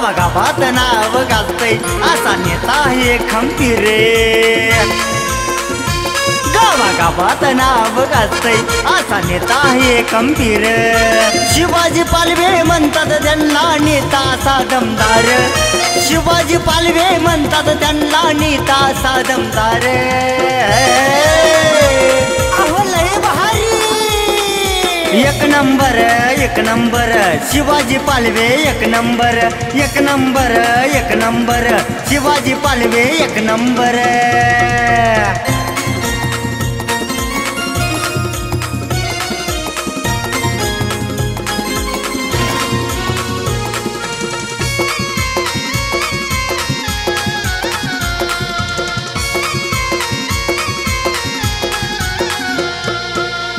गावागावात नाव गाजतय असा नेता आहे खंबीर रे। गावागावात नाव गाजतय असा नेता आहे खंबीर। शिवाजी पालवे म्हणतात त्यांना नेता असा दमदार। शिवाजी पालवे म्हणतात त्यांना नेता असा दमदार। एक नंबर एक नंबर शिवाजी पालवे एक नंबर एक नंबर एक नंबर शिवाजी पालवे एक नंबर।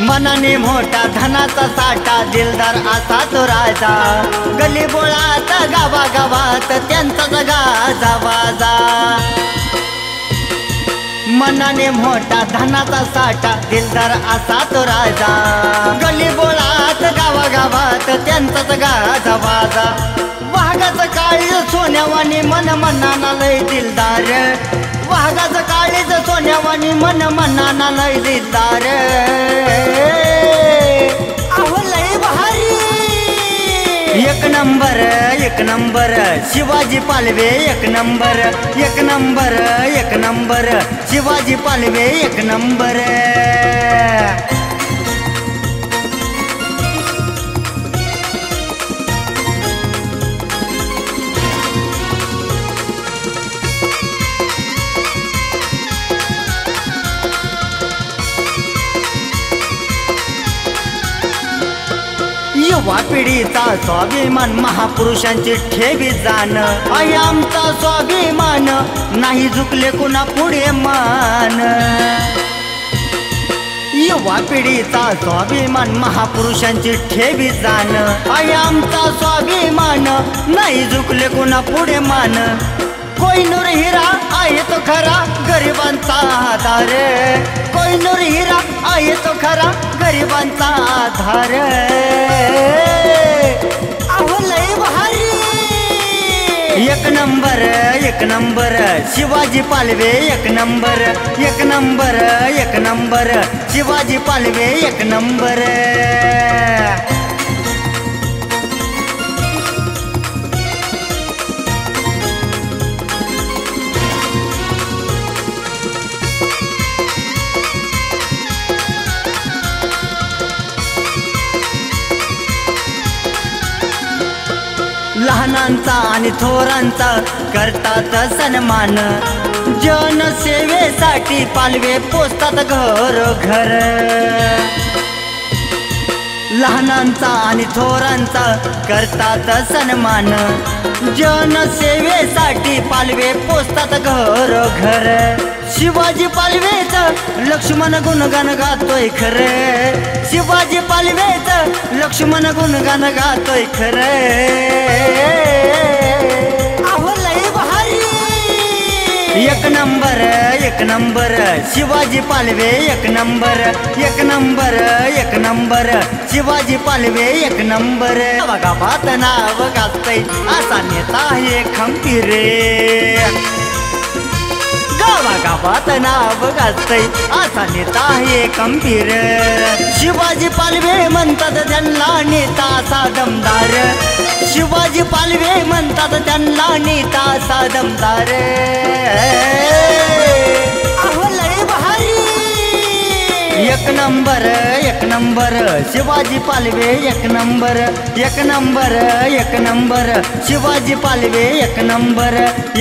मनाने मोठा धनाचा साठा दिलदार असा तो राजा। गली बोळात गावागावात त्यांचा गाजा वाजा। मनाने मोठा धनाचा साठा दिलदार असा तो राजा। गली बोळात गावागावात त्यांचाच गाजा वाजा। वाघाचं काळीज सोन्यावानी मन मनाना लय दिलदार। वाघाचं काळीज सोन्यावानी मन मनाना लय दिलदार। एक नंबर एक नंबर शिवाजी पालवे एक नंबर एक नंबर एक नंबर शिवाजी पालवे एक नंबर। युवा पिढीचा स्वाभिमान महापुरुषांची ठेवी जाण। आई आमचा स्वाभिमान नाही झुकले कुणा पुढे मान। युवा पिढीचा स्वाभिमान महापुरुषांची ठेवी जाण। आई आमचा स्वाभिमान नाही झुकले कुणा पुढे मान। कोहिनूर हिरा आहे तो खरा गरिबांचा आधार। कोहिनूर हिरा आहे तो खरा गरिबांचा आधार। एक नंबर एक नंबर शिवाजी पालवे एक नंबर एक नंबर एक नंबर शिवाजी पालवे एक नंबर। लहानांचा आणि थोरांचा करतात सन्मान। जनसेवेसाठी पालवे पोचतात घर घर। लहानांचा आणि थोरांचा करतात सन्मान। जनसेवेसाठी पालवे पोचतात घर घर। शिवाजी पालवेच लक्ष्मण गुणगान गातोय खरे। शिवाजी पालवेच लक्ष्मण गुणगान गातोय खरे। एक नंबर एक नंबर शिवाजी पालवे एक नंबर एक नंबर एक नंबर शिवाजी पालवे एक नंबर। गावागावात नाव गाजतय असा नेता आहे खंबीर रे। गावागावात नाव गाजतय असा नेता आहे खंबीर। शिवाजी पालवे म्हणतात त्यांना नेता असा दमदार। शिवाजी पालवे म्हणतात त्यांना नेता असा दमदार। एक नंबर शिवाजी पालवे एक नंबर एक नंबर एक नंबर शिवाजी पालवे एक नंबर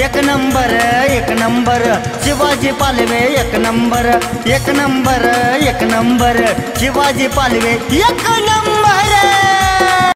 एक नंबर एक नंबर शिवाजी पालवे एक नंबर एक नंबर एक नंबर शिवाजी पालवे एक नंबर।